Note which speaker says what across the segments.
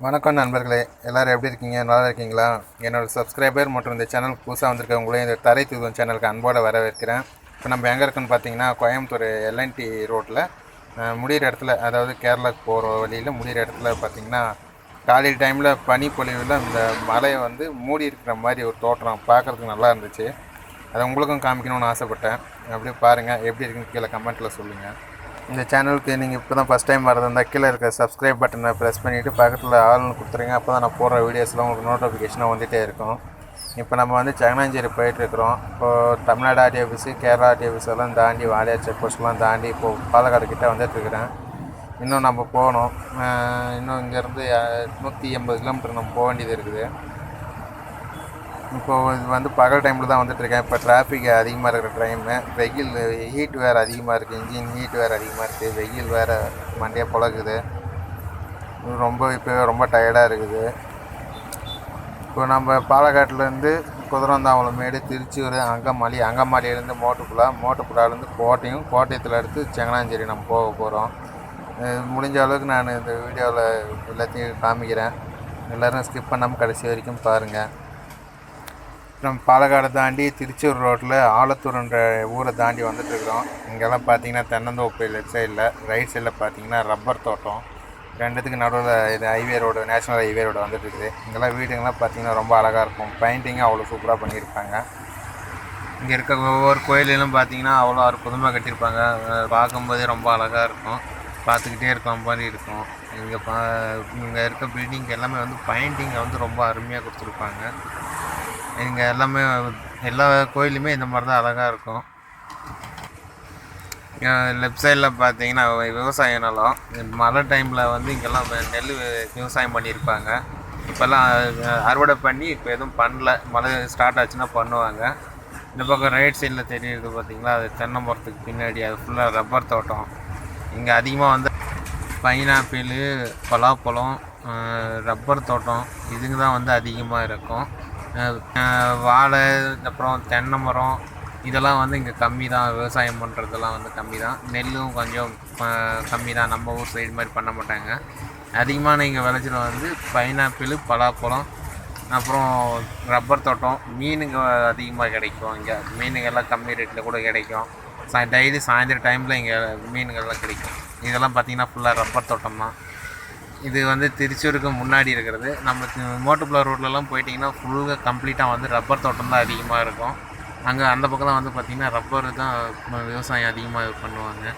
Speaker 1: வணக்கம் நண்பர்களே, எல்லோரும் எப்படி இருக்கீங்க? நல்லா இருக்கீங்களா? என்னோடய சப்ஸ்கிரைபர் மற்றும் இந்த சேனலுக்கு புதுசாக வந்திருக்கவங்களையும் இந்த தரை தூதுவன் சேனலுக்கு அன்போடு வரவேற்கிறேன். இப்போ நம்ம எங்கே இருக்குன்னு பார்த்தீங்கன்னா, கோயம்புத்தூர் எல்என்டி ரோட்டில் முடிகிற இடத்துல, அதாவது கேரளாவுக்கு போகிற வழியில் முடிகிற இடத்துல பார்த்திங்கன்னா, காலையில் டைமில் பனிப்பொழிவில் இந்த மலையை வந்து மூடி இருக்கிற மாதிரி ஒரு தோற்றம் பார்க்குறதுக்கு நல்லா இருந்துச்சு. அதை உங்களுக்கும் காமிக்கணும்னு ஆசைப்பட்டேன். அப்படியே பாருங்கள், எப்படி இருக்குன்னு கீழே கமெண்ட்டில் சொல்லுங்கள். இந்த சேனலுக்கு நீங்கள் இப்போ தான் ஃபஸ்ட் டைம் வரதுந்தா கீழே இருக்க சப்ஸ்கிரைப் பட்டனை ப்ரெஸ் பண்ணிவிட்டு பக்கத்தில் ஆள்னு கொடுத்துருங்க. அப்போ தான் நான் போடுற வீடியோஸ்லாம் உங்களுக்கு நோட்டிஃபிகேஷனாக வந்துகிட்டே இருக்கும். இப்போ நம்ம வந்து சங்கனாஞ்சேரி போயிட்டுருக்குறோம். இப்போது Tamil Nadu RT office, Kerala RT office எல்லாம் தாண்டி வாலியார் செக் போஸ்ட்லாம் தாண்டி இப்போது பாலக்காடு கிட்டே வந்துட்டுருக்குறேன். இன்னும் நம்ம போகணும். இன்னும் இங்கேருந்து 180 கிலோமீட்டர் நம்ம போக வேண்டியது இருக்குது. இப்போது இது வந்து பகல் டைமில் தான் வந்துட்டுருக்கேன். இப்போ டிராஃபிக் அதிகமாக இருக்கிற டைமு, வெயில் ஹீட் வேறு அதிகமாக இருக்குது, இன்ஜின் ஹீட் வேறு அதிகமாக இருக்குது, வெயில் வேறு மண்டையாக புழக்குது. இப்போ ரொம்ப டயர்டாக இருக்குது. இப்போ நம்ம பாலக்காட்டிலேருந்து குதிரந்தாவளமேடு, திருச்சூர், அங்கமாலியிலேருந்து மோட்டுப்புழாலேருந்து கோட்டயத்தில் அடுத்து செங்கனாஞ்சேரி நம்ம போக போகிறோம். முடிஞ்ச அளவுக்கு நான் இந்த வீடியோவில் எல்லாத்தையும் காமிக்கிறேன். எல்லோரும் ஸ்கிப் பண்ணாமல் கடைசி வரைக்கும் பாருங்கள். நம்ம பாலக்காடை தாண்டி திருச்சூர் ரோட்டில் ஆலத்தூர்ன்ற ஊரை தாண்டி வந்துட்டுருக்குறோம். இங்கெல்லாம் பார்த்தீங்கன்னா தென்னந்தோப்பு லெஃப்ட் சைடில், ரைட் சைடில் பார்த்தீங்கன்னா ரப்பர் தோட்டம். ரெண்டுத்துக்கு நடுவில் இது நேஷ்னல் ஹைவே ரோடு வந்துட்டுருக்குது. இங்கெல்லாம் வீடுங்கள்லாம் பார்த்தீங்கன்னா ரொம்ப அழகாக இருக்கும். பெயிண்டிங்கும் அவ்வளோ சூப்பராக பண்ணியிருப்பாங்க. இங்கே இருக்க ஒவ்வொரு கோயிலும் பார்த்தீங்கன்னா அவ்வளோ அற்புதமாக கட்டியிருப்பாங்க. பார்க்கும்போதே ரொம்ப அழகாக இருக்கும், பார்த்துக்கிட்டே இருக்க மாதிரி இருக்கும். இங்கே இருக்க பில்டிங் எல்லாமே வந்து பெயிண்டிங்கை வந்து ரொம்ப அருமையாக கொடுத்துருப்பாங்க. இங்கே எல்லா கோயிலுமே இந்த மாதிரி தான் அழகாக இருக்கும். லெஃப்ட் சைடில் பார்த்தீங்கன்னா விவசாய நிலம். மழை டைமில் வந்து இங்கெல்லாம் நெல் விவசாயம் பண்ணியிருப்பாங்க. இப்போல்லாம் அறுவடை பண்ணி இப்போ எதுவும் பண்ணல, மழை ஸ்டார்ட் ஆச்சுன்னா பண்ணுவாங்க. இந்த பக்கம் ரைட் சைடில் தெரியுது பார்த்திங்களா, அது தென்னை மரத்துக்கு பின்னாடி அது ஃபுல்லாக ரப்பர் தோட்டம். இங்கே அதிகமாக வந்து பைனாப்பிள், பலாப்பழம், ரப்பர் தோட்டம் இதுங்க தான் வந்து அதிகமாக இருக்கும். வாழை, அப்புறம் தென்னை மரம் இதெல்லாம் வந்து இங்கே கம்மி தான். விவசாயம் பண்ணுறதெல்லாம் வந்து கம்மி தான். நெல்லும் கொஞ்சம் கம்மி தான். நம்ம ஊர் சைடு மாதிரி பண்ண மாட்டாங்க. அதிகமான இங்கே விளைச்சல் வந்து பைனாப்பிள், பலாப்பழம், அப்புறம் ரப்பர் தோட்டம். மீனுங்க அதிகமாக கிடைக்கும். இங்கே மீனுங்கள்லாம் கம்மி ரேட்டில் கூட கிடைக்கும். டெய்லி சாயந்தரம் டைமில் இங்கே மீனுங்கள்லாம் கிடைக்கும். இதெல்லாம் பார்த்திங்கன்னா ஃபுல்லாக ரப்பர் தோட்டம் தான். இது வந்து திருச்சூருக்கு முன்னாடி இருக்கிறது. நம்ம மோட்டுப்புழா ரோட்லலாம் போயிட்டிங்கன்னா ஃபுல்லாக கம்ப்ளீட்டாக வந்து ரப்பர் தோட்டம் தான் அதிகமாக இருக்கும். அங்கே அந்த பக்கம் தான் வந்து பார்த்திங்கன்னா ரப்பரு தான் விவசாயம் அதிகமாக பண்ணுவாங்க.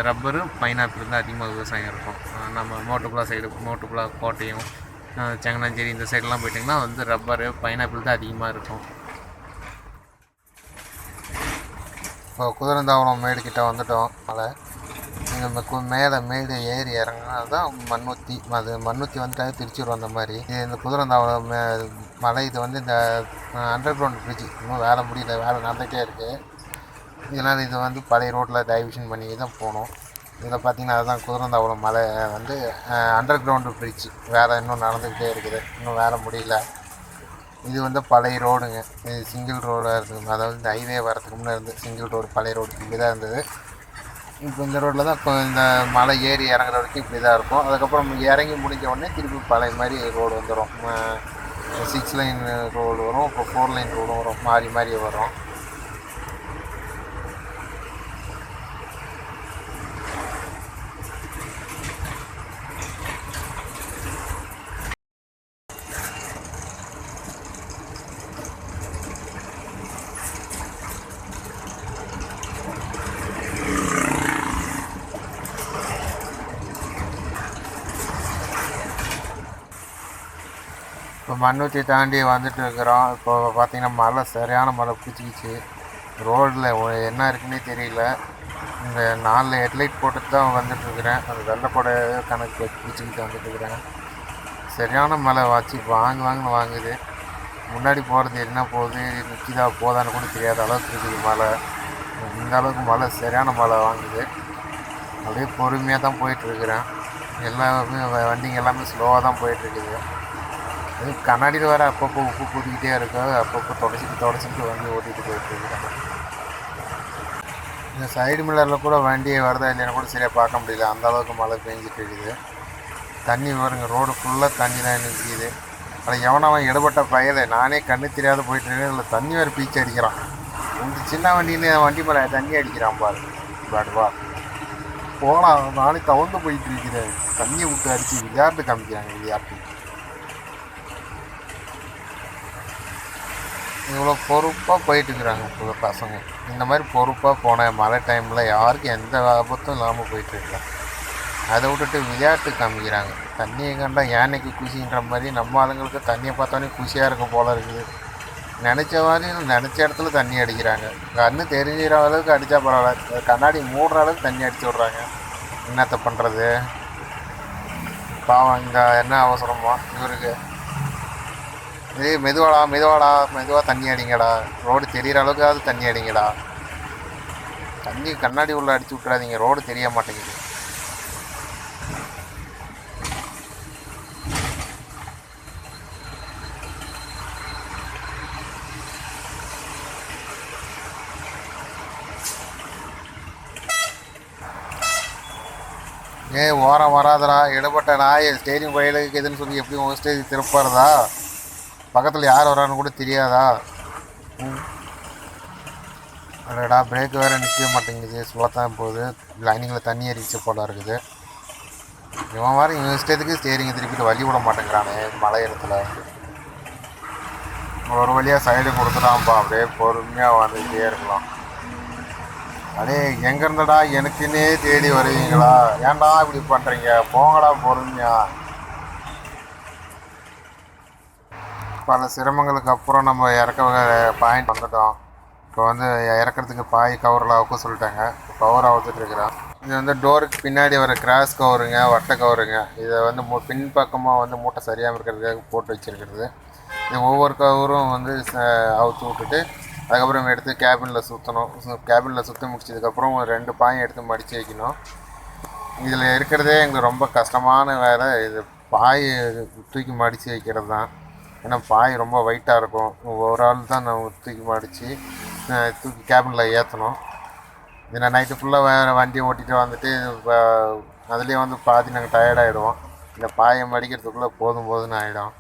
Speaker 1: ரப்பரு, பைனாப்பிள் தான் அதிகமாக விவசாயம் இருக்கும். நம்ம மோட்டுப்புழா கோட்டையும் செங்கனாஞ்சேரி இந்த சைடெலாம் போயிட்டிங்கன்னா வந்து ரப்பரு, பைனாப்பிள் தான் அதிகமாக இருக்கும். இப்போ குதிரந்தாவளம் மேடுக்கிட்ட வந்துட்டோம். நம்ம மேடு ஏறி இறங்கினா தான் மண்ணுத்தி. அது மண்ணுத்தி வந்துட்டாலே திருச்சூர் வந்த மாதிரி. இந்த குதிரந்தாவளம் மலை இது வந்து இந்த அண்டர் கிரவுண்ட் பிரிட்ஜ் இன்னும் வேலை முடியல, வேலை நடந்துகிட்டே இருக்குது. இதனால் இது வந்து பழைய ரோட்டில் டைவிஷன் பண்ணி தான் போகணும். இதில் பார்த்திங்கன்னா அதுதான் குதிரந்தாவளம் மலை வந்து அண்டர் கிரவுண்டு பிரிட்ஜ் வேலை இன்னும் நடந்துக்கிட்டே இருக்குது, இன்னும் வேலை முடியல. இது வந்து பழைய ரோடுங்க. இது சிங்கிள் ரோடாக இருக்குது. அதாவது இந்த ஹைவே வரதுக்கு முன்னே இருந்து சிங்கிள் ரோடு, பழைய ரோடு இப்படி தான் இருந்தது. இப்போ இந்த ரோட்டில் தான் இப்போ இந்த மலை ஏறி இறங்குற வரைக்கும் இப்படி தான் இருக்கும். அதுக்கப்புறம் இறங்கி முடிஞ்ச உடனே திருப்பி பழைய மாதிரி ரோடு வந்துடும். 6 லைன் ரோடு வரும், இப்போ 4 லைன் ரோடும் வரும், மாறி மாறி வரும். இப்போ மண்ணுத்தி தாண்டி வந்துட்டு இருக்கிறோம். இப்போ பார்த்திங்கன்னா மழை, சரியான மழை பிடிச்சிக்கிச்சு. ரோடில் என்ன இருக்குன்னே தெரியல. இந்த 4 ஹெட்லைட் போட்டுட்டு தான் வந்துட்டுருக்குறேன். அந்த வெள்ளைப்பட கணக்கு பிடிச்சிக்கிட்டு வந்துட்டுருக்குறேன். சரியான மழை வாங்குன்னு வாங்குது. முன்னாடி போகிறது என்ன போகுது, நிற்கிதா போதான்னு கூட தெரியாத அளவுக்கு இருக்குது மழை. இந்த அளவுக்கு மழை, சரியான மழை வாங்குது. அப்படியே பொறுமையாக தான் போயிட்டுருக்குறேன். எல்லாமே வண்டிங்க எல்லாமே ஸ்லோவாக தான் போயிட்டுருக்குது. அது கண்ணாடியில் வேறு அப்பப்போ உப்பு கூட்டிக்கிட்டே இருக்கு. அப்பப்போ தொடச்சிக்கிட்டு வண்டி ஓட்டிகிட்டு போயிட்டுருக்குறாங்க. இந்த சைடு மில்லரில் கூட வண்டி வருதா இல்லைன்னு கூட சரியாக பார்க்க முடியல, அந்தளவுக்கு மழை பெஞ்சிட்டு இருக்குது. தண்ணி வருங்க, ரோடு ஃபுல்லாக தண்ணி தான் நிற்கிது. ஆனால் எவனவன் எடுபட்ட பயலை, நானே கண்ணு தெரியாத போயிட்டு இருக்கேன், இதில் தண்ணி வேறு பீச்சு அடிக்கிறான். இந்த சின்ன வண்டின்னு வண்டி மேலே தண்ணி அடிக்கிறான் பாரு. பாடுவா போனா, நானே தவந்து போயிட்டு இருக்கிறேன். தண்ணியை விட்டு அடித்து விளையாட்டு காமிக்கிறாங்க. விளையாட்டு இவ்வளோ பொறுப்பாக போயிட்டுருக்குறாங்க இப்போ பசங்க. இந்த மாதிரி பொறுப்பாக போனேன் மழை டைமில் யாருக்கும் எந்த ஆபத்தும் இல்லாமல் போயிட்டுருக்கலாம். அதை விட்டுட்டு விளையாட்டு காமிக்கிறாங்க. தண்ணியை கண்டா யானைக்கு குஷின்ற மாதிரி நம்ம அதுங்களுக்கு தண்ணியை பார்த்தோன்னே குஷியாக இருக்க போல இருக்குது. நினச்ச மாதிரி நினச்ச இடத்துல தண்ணி அடிக்கிறாங்க. கண்ணு தெரிஞ்சிற அளவுக்கு அடித்தா பரவாயில்ல, கண்ணாடி மூடுற அளவுக்கு தண்ணி அடித்து விட்றாங்க. என்னத்தை பண்ணுறது பாவம். இங்கே என்ன அவசரமோ இவருக்கு. மெதுவாடா மெதுவாடா மெதுவாக தண்ணி அடிங்கடா, ரோடு தெரிகிற அளவுக்காவது தண்ணி அடிங்கடா. தண்ணி கண்ணாடி உள்ள அடிச்சு விட்றாதீங்க, ரோடு தெரிய மாட்டேங்குது. ஓரம் வராதடா, எடுபட்ட நாய் ஸ்டேரிங் வயலுக்கு எதுன்னு சொல்லி எப்படி உங்கள் ஸ்டேஜ் திருப்பாருதா? பக்கத்தில் யார் வரான்னு கூட தெரியாதா? அடடா, பிரேக் வேறு நிற்க மாட்டேங்குது, ஸ்லோத்தான் போகுது. லைனிங்கில் தண்ணி எரிச்சு போல இருக்குது. இவன் வேறு இவன் இஷ்டத்துக்கு ஸ்டேரிங்கை திருப்பிட்டு வழி விட மாட்டேங்கிறானே மழை இடத்துல. ஒரு வழியாக சைடு கொடுத்துட்டான்ப்பா, அப்படியே பொறுமையாக வந்துக்கிட்டே இருக்கலாம். அடே எங்கே இருந்தடா எனக்குன்னே தேடி வருவீங்களா? ஏன்டா இப்படி பண்ணுறீங்க? போங்கடா பொறுமையா. பல சிரமங்களுக்கு அப்புறம் நம்ம இறக்க பாயிண்ட் வந்துட்டோம். இப்போ வந்து இறக்கிறதுக்கு பாய் கவரில் அவுக்க சொல்லிட்டாங்க. கவர் அவுத்துட்ருக்குறேன். இது வந்து டோருக்கு பின்னாடி வர கிராஸ் கவருங்க, வட்டை கவருங்க. இதை வந்து பின்பக்கமாக வந்து மூட்டை சரியாக இருக்கிறதுக்காக போட்டு வச்சுருக்கிறது. இது ஒவ்வொரு கவரும் வந்து அவுத்து விட்டுட்டு அதுக்கப்புறம் எடுத்து கேபினில் சுற்றணும். கேபினில் சுற்றி முடிச்சதுக்கப்புறம் ஒரு 2 பாயும் எடுத்து மடித்து வைக்கணும். இதில் இருக்கிறதே எங்களுக்கு ரொம்ப கஷ்டமான வேலை. இது பாய் தூக்கி மடித்து வைக்கிறது தான். ஏன்னா பாய் ரொம்ப வெயிட்டாக இருக்கும். ஒரு ஆள் தான் நான் தூக்கி மடித்து தூக்கி கேபினில் ஏற்றணும். இதில் நைட்டு ஃபுல்லாக வேறு வண்டியை ஓட்டிகிட்டு வந்துட்டு அதுலேயே வந்து பாதி நாங்கள் டயர்டாகிடுவோம். இந்த பாயை மடிக்கிறதுக்குள்ளே போதும்னு ஆகிடும்.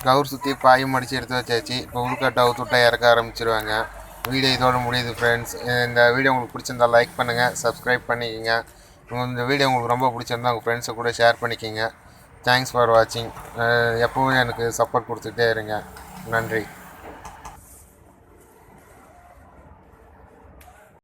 Speaker 1: கவுர் சுற்றி பாயும் அடித்து எடுத்து வச்சாச்சு. இப்போ உள்கட்டை அவுத்துட்டா இறக்க ஆரம்பிச்சிருவாங்க. வீடியோ இதோடு முடியுது ஃப்ரெண்ட்ஸ். இந்த வீடியோ உங்களுக்கு பிடிச்சிருந்தா லைக் பண்ணுங்கள், சப்ஸ்கிரைப் பண்ணிக்கோங்க. இந்த வீடியோ உங்களுக்கு ரொம்ப பிடிச்சிருந்தா உங்கள் ஃப்ரெண்ட்ஸை கூட ஷேர் பண்ணிக்கோங்க. தேங்க்ஸ் ஃபார் வாட்சிங். எப்போவும் எனக்கு சப்போர்ட் கொடுத்துட்டே இருங்க. நன்றி.